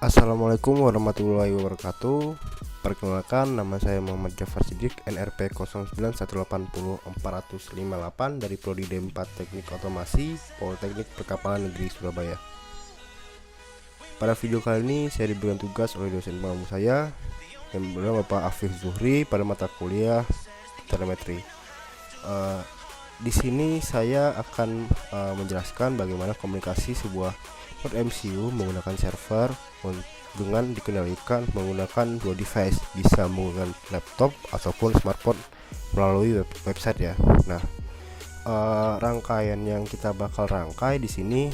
Assalamualaikum warahmatullahi wabarakatuh. Perkenalkan, nama saya Muhammad Jafar Siddiq, NRP 09180458 dari Prodi D4 Teknik Otomasi Politeknik Perkapalan Negeri Surabaya. Pada video kali ini saya diberikan tugas oleh dosen pengampu saya yang bernama Bapak Afif Zuhri pada mata kuliah telemetri. Di sini saya akan menjelaskan bagaimana komunikasi sebuah node MCU menggunakan server dengan dikendalikan menggunakan dua device, bisa menggunakan laptop ataupun smartphone melalui website ya. Nah, rangkaian yang kita bakal rangkai di sini,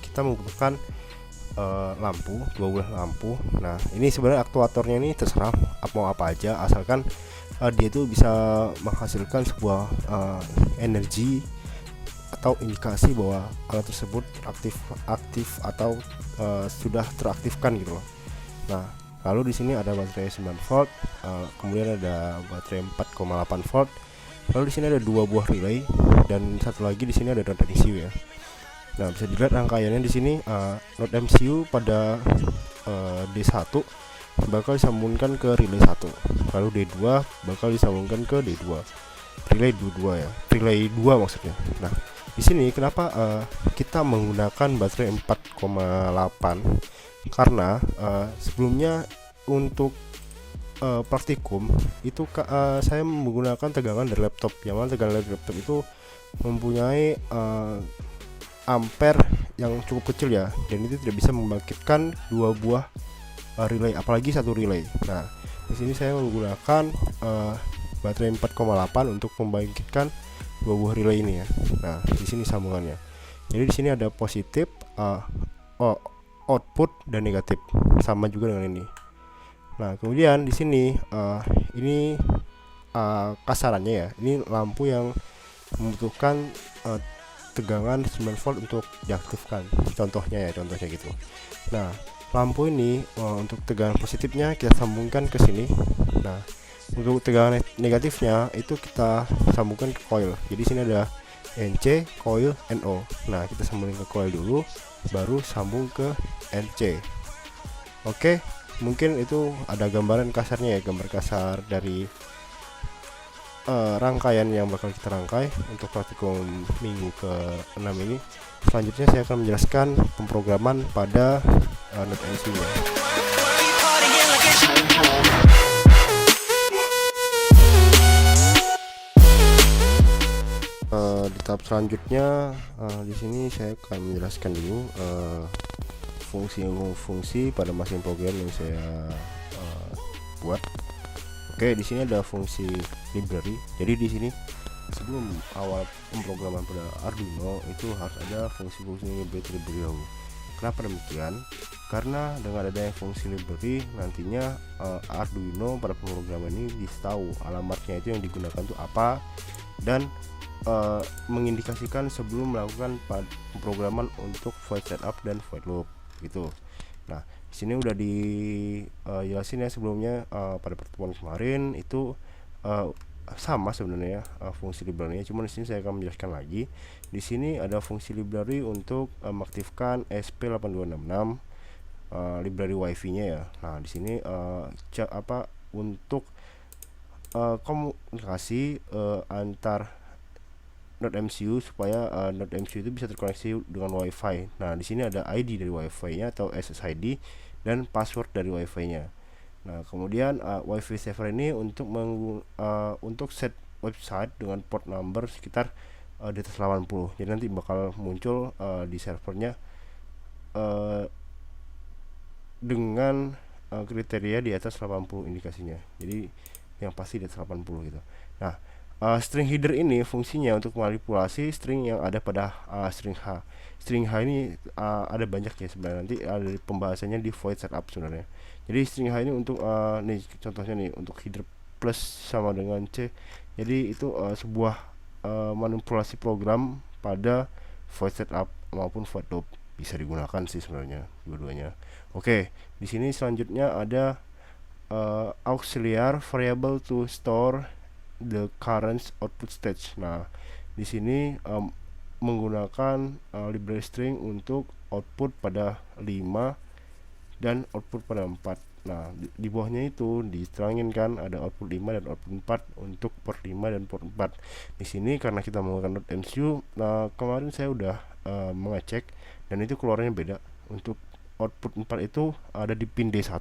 kita menggunakan lampu, dua buah lampu. Nah, ini sebenarnya aktuatornya ini terserah mau apa aja, asalkan dia itu bisa menghasilkan sebuah energi atau indikasi bahwa alat tersebut aktif atau sudah teraktifkan gitu loh. Nah, lalu di sini ada baterai 9 volt, kemudian ada baterai 4,8 volt. Lalu di sini ada dua buah relay dan satu lagi di sini ada node MCU ya. Nah, bisa dilihat rangkaiannya di sini, node MCU pada D1 bakal disambungkan ke relay 1, lalu D2 bakal disambungkan ke D2, relay 22 ya, relay 2 maksudnya. Nah, di sini kenapa kita menggunakan baterai 4,8, karena sebelumnya untuk praktikum itu saya menggunakan tegangan dari laptop, yang mana tegangan dari laptop itu mempunyai ampere yang cukup kecil ya, dan itu tidak bisa membangkitkan dua buah relay, apalagi satu relay. Nah, di sini saya menggunakan baterai 4,8 untuk membangkitkan dua buah relay ini ya. Nah, di sini sambungannya. Jadi di sini ada positif output dan negatif, sama juga dengan ini. Nah, kemudian di sini ini kasarannya ya. Ini lampu yang membutuhkan tegangan 9 volt untuk diaktifkan. Contohnya gitu. Nah, lampu ini untuk tegangan positifnya kita sambungkan ke sini. Nah, untuk tegangan negatifnya itu kita sambungkan ke coil. Jadi sini ada NC, coil, NO. Nah, kita sambungin ke coil dulu, baru sambung ke NC. Oke, mungkin itu ada gambaran kasarnya ya, gambar kasar dari rangkaian yang bakal kita rangkai untuk praktikum minggu ke-6 ini. Selanjutnya saya akan menjelaskan pemrograman pada node MCU ya. Di tahap selanjutnya, di sini saya akan menjelaskan dulu fungsi-fungsi pada mesin program yang saya buat. Oke, di sini ada fungsi library. Jadi di sini sebelum awal pemrograman pada Arduino itu harus ada fungsi-fungsi library dahulu. Kenapa demikian? Karena dengan adanya fungsi library, nantinya Arduino pada pemrograman ini bisa tahu alamatnya itu yang digunakan itu apa, dan mengindikasikan sebelum melakukan pemrograman untuk void setup dan void loop gitu. Nah, di sini udah dijelasin ya sebelumnya, pada pertemuan kemarin itu sama sebenarnya fungsi library-nya, cuma di sini saya akan menjelaskan lagi. Di sini ada fungsi library untuk mengaktifkan SP8266 library WiFi-nya ya. Nah, di sini untuk komunikasi antar node MCU supaya node MCU itu bisa terkoneksi dengan WiFi. Nah, di sini ada ID dari WiFi-nya atau SSID dan password dari WiFi-nya. Nah, kemudian WiFi server ini untuk set website dengan port number sekitar di atas 80. Jadi nanti bakal muncul di servernya dengan kriteria di atas 80 indikasinya. Jadi yang pasti di atas 80 gitu. Nah, string header ini fungsinya untuk manipulasi string yang ada pada string H. String H ini ada banyak ya sebenarnya, nanti ada pembahasannya di void setup sebenarnya. Jadi string H ini untuk nih contohnya nih, untuk header plus sama dengan C. Jadi itu sebuah manipulasi program pada void setup maupun void loop, bisa digunakan sih sebenarnya dua-duanya. Oke, di sini selanjutnya ada auxiliar variable to store the current output stage. Nah, di sini menggunakan library string untuk output pada 5, dan output pada 4. Nah, di bawahnya itu diterangin kan ada output 5 dan output 4 untuk port 5 dan port 4. Di sini karena kita menggunakan Node MCU, nah kemarin saya udah mengecek dan itu keluarnya beda. Untuk output 4 itu ada di pin D1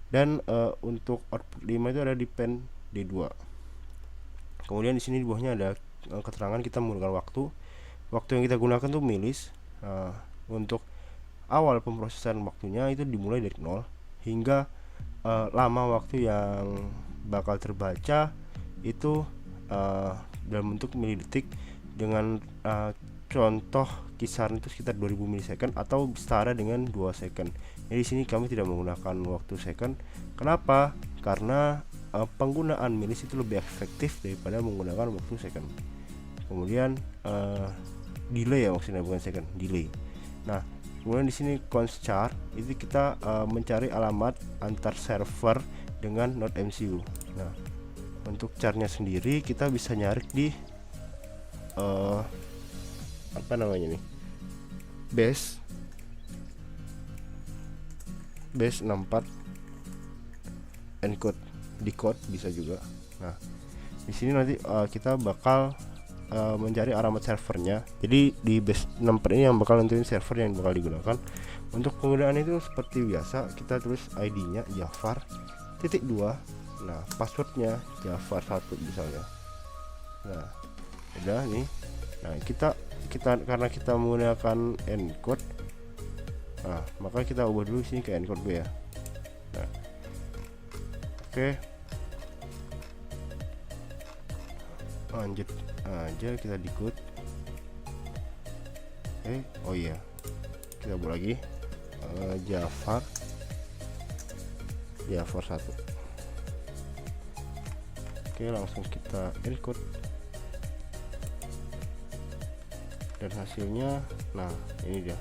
dan untuk output 5 itu ada di pin D2. Kemudian di sini di bawahnya ada keterangan kita menggunakan waktu. Waktu yang kita gunakan tuh milis. Untuk awal pemrosesan waktunya itu dimulai dari 0 hingga lama waktu yang bakal terbaca itu dalam bentuk milidetik dengan contoh kisaran itu sekitar 2000 milisecond atau setara dengan 2 second. Jadi di sini kami tidak menggunakan waktu second. Kenapa? Karena penggunaan milis itu lebih efektif daripada menggunakan waktu second. Kemudian delay ya, maksudnya bukan second, delay. Nah, kemudian di sini const char itu kita mencari alamat antar server dengan Node MCU. Nah, untuk charnya sendiri kita bisa nyari di apa namanya nih, base 64 encode, decode bisa juga. Nah, di sini nanti kita bakal mencari alamat servernya. Jadi di base 64 ini yang bakal nentuin server yang bakal digunakan. Untuk penggunaan itu seperti biasa, kita tulis ID-nya Jafar titik 2. Nah, passwordnya Jafar 1 misalnya. Nah, udah nih. Nah, kita karena kita menggunakan encode, nah maka kita ubah dulu sini ke encode B ya. Nah, oke, lanjut aja kita decode. Oh iya, kita buat lagi Jafar 1. Oke, langsung kita encode dan hasilnya, nah ini dia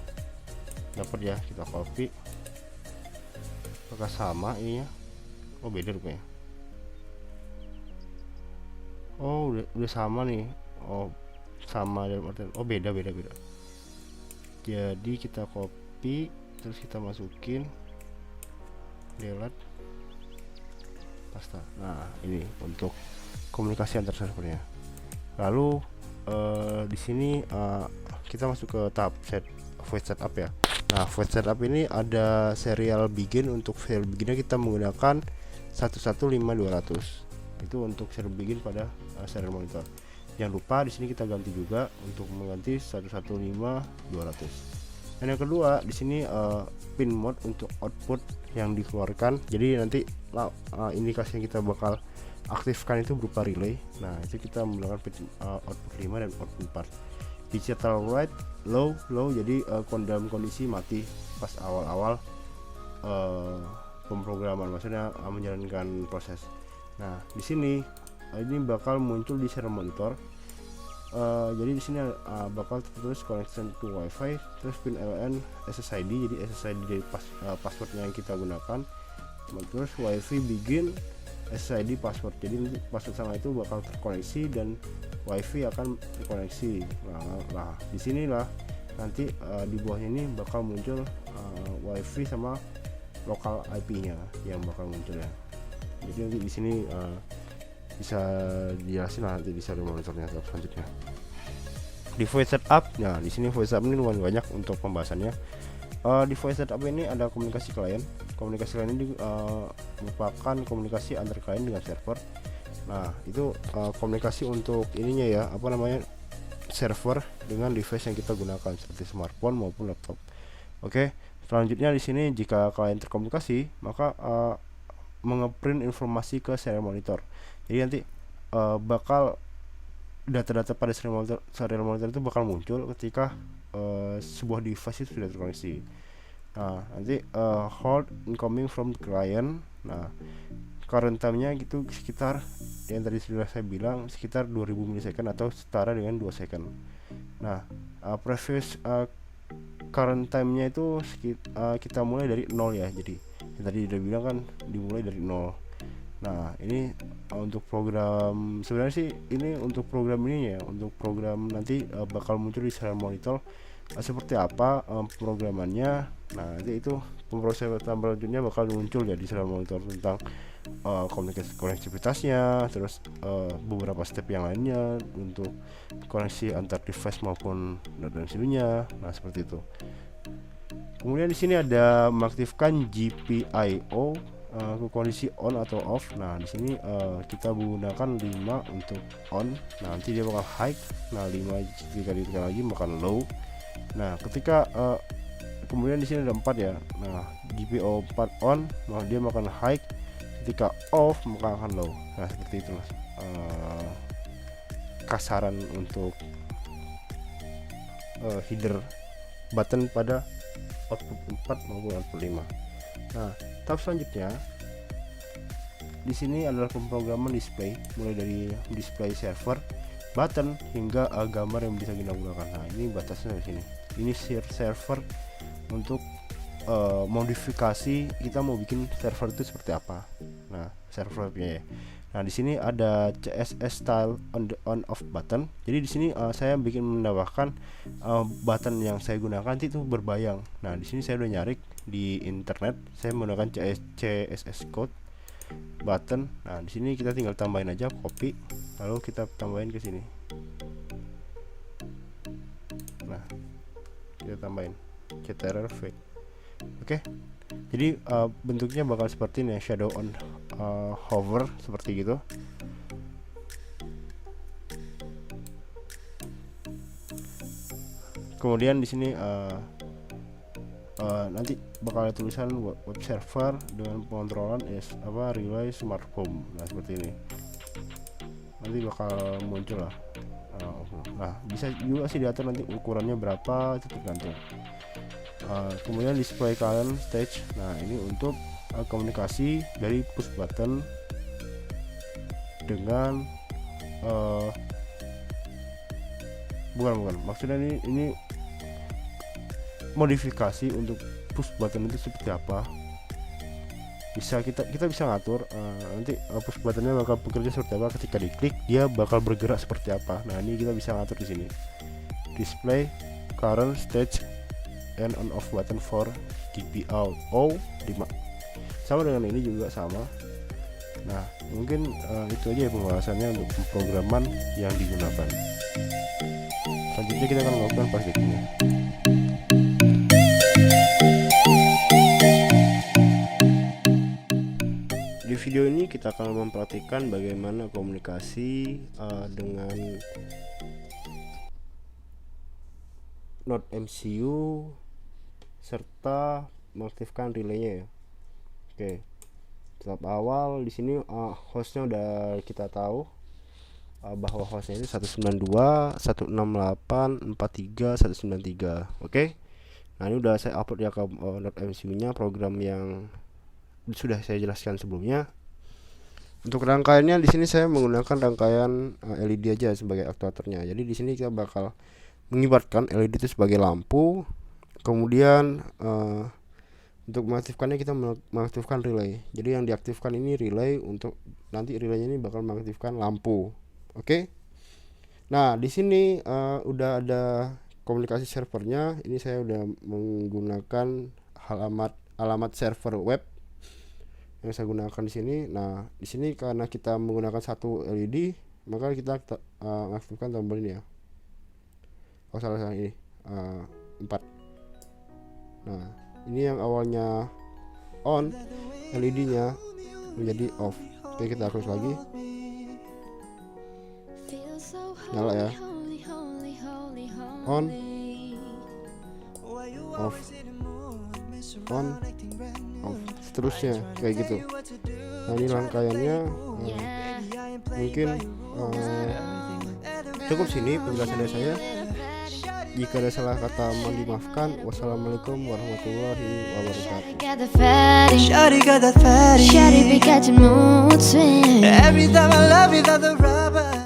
dapat ya. Kita copy, apakah sama ininya? Oh beda rupanya. Oh udah sama nih. Oh sama dalam artian, oh beda. Jadi kita copy terus kita masukin, delete, paste. Nah ini untuk komunikasi antar servernya. Lalu di sini kita masuk ke tahap void setup ya. Nah, void setup ini ada serial begin. Untuk serial beginnya kita menggunakan 115200. Itu untuk serial begin pada serial monitor. Jangan lupa di sini kita ganti juga untuk mengganti 115200. Dan yang kedua di sini pin mode untuk output yang dikeluarkan. Jadi nanti indikasi yang kita bakal aktifkan itu berupa relay. Nah, itu kita menggunakan output 5 dan output 4. Digital write low, jadi dalam kondisi mati pas awal-awal pemrograman, maksudnya menjalankan proses. Nah, di sini ini bakal muncul di serial monitor. Jadi di sini bakal tertulis connection to wifi, terus pin LN SSID, jadi SSID dari passwordnya yang kita gunakan, terus wifi begin SSID password. Jadi password sama itu bakal terkoneksi dan wifi akan terkoneksi. Nah di sinilah nanti di bawahnya ini bakal muncul wifi sama lokal IP-nya yang bakal muncul ya. Jadi nanti di sini bisa dijelasin nanti di serial monitornya selanjutnya. Di void setup, nah di sini void setup ini lumayan banyak untuk pembahasannya. Di void setup ini ada komunikasi klien. Komunikasi klien ini merupakan komunikasi antar klien dengan server. Nah itu komunikasi untuk ininya ya, apa namanya, server dengan device yang kita gunakan seperti smartphone maupun laptop. Oke, selanjutnya di sini jika klien terkomunikasi maka mengeprint informasi ke serial monitor. Jadi nanti bakal data-data pada serial monitor itu bakal muncul ketika sebuah device itu sudah terkoneksi. Nah nanti hold incoming from client. Nah current time-nya gitu sekitar yang tadi sudah saya bilang sekitar 2000 milisecond atau setara dengan 2 second. Nah previous current time-nya itu kita mulai dari 0 ya. Jadi yang tadi udah bilang kan dimulai dari 0. Nah ini untuk program, sebenarnya sih ini untuk program ini ya, untuk program nanti bakal muncul di serial monitor seperti apa pemrogramannya. Nah nanti itu pemrosesan selanjutnya bakal muncul ya di serial monitor tentang konektivitasnya, terus beberapa step yang lainnya untuk koneksi antar device maupun Node MCU-nya. Nah seperti itu. Kemudian di sini ada mengaktifkan GPIO ke kondisi on atau off. Nah di sini kita menggunakan 5 untuk on. Nah nanti dia bakal high. Nah 5 jika ditekan lagi bakal low. Nah ketika kemudian di sini ada 4 ya. Nah GPIO 4 on, maka dia akan high. Ketika off maka akan low. Nah seperti itu mas, kasaran untuk header button pada output 4 maupun output 5. Nah tahap selanjutnya di sini adalah pemrograman display, mulai dari display server, button hingga gambar yang bisa kita gunakan. Nah ini batasnya di sini. Ini server untuk modifikasi, kita mau bikin server itu seperti apa. Nah servernya ya. Nah di sini ada CSS style on off button. Jadi di sini saya bikin menambahkan button yang saya gunakan nanti itu berbayang. Nah di sini saya udah nyari di internet, saya menggunakan CSS code button. Nah di sini kita tinggal tambahin aja, copy, lalu kita tambahin ke sini. Nah kita tambahin ctrl-v. Oke. Jadi bentuknya bakal seperti ini, shadow on hover seperti gitu. Kemudian di sini nanti bakal ada tulisan web server dengan pengontrolan relay smart home. Nah seperti ini nanti bakal muncul lah. Nah bisa juga sih diatur nanti ukurannya berapa, itu tergantung. Kemudian display current stage. Nah ini untuk komunikasi dari push button dengan bukan maksudnya ini modifikasi untuk push button itu seperti apa. Bisa kita bisa ngatur nanti push buttonnya bakal bekerja seperti apa, ketika diklik dia bakal bergerak seperti apa. Nah ini kita bisa ngatur di sini. Display current stage and on off button for GPIO 5 sama dengan ini juga sama. Nah mungkin itu aja ya pembahasannya untuk pemrograman yang digunakan. Selanjutnya kita akan melakukan praktiknya. Di video ini kita akan mempraktikkan bagaimana komunikasi dengan Node MCU serta mengaktifkan relaynya ya. Oke. Tahap awal di sini hostnya udah kita tahu bahwa hostnya ini 192.168.43.193. Oke. Nah ini udah saya upload ya ke Node MCU-nya, program yang sudah saya jelaskan sebelumnya. Untuk rangkaiannya di sini saya menggunakan rangkaian LED aja sebagai aktuatornya. Jadi di sini kita bakal mengibaratkan LED itu sebagai lampu. Kemudian untuk mengaktifkannya kita mengaktifkan relay. Jadi yang diaktifkan ini relay, untuk nanti relaynya ini bakal mengaktifkan lampu. Oke. Nah di sini udah ada komunikasi servernya. Ini saya udah menggunakan alamat server web yang saya gunakan di sini. Nah di sini karena kita menggunakan satu LED, maka kita aktifkan tombol ini ya. Oh salah ini 4. Nah ini yang awalnya on, LED-nya menjadi off. Oke kita hapus lagi. Nyala ya. On, off, on, off, seterusnya kayak gitu. Nah ini rangkaiannya mungkin cukup sini penjelasan dari saya. Jika ada salah kata mohon dimaafkan. Wassalamualaikum warahmatullahi wabarakatuh. Shawty got that fatty. Shawty be catching mood swings. Every time I love you, the rubber.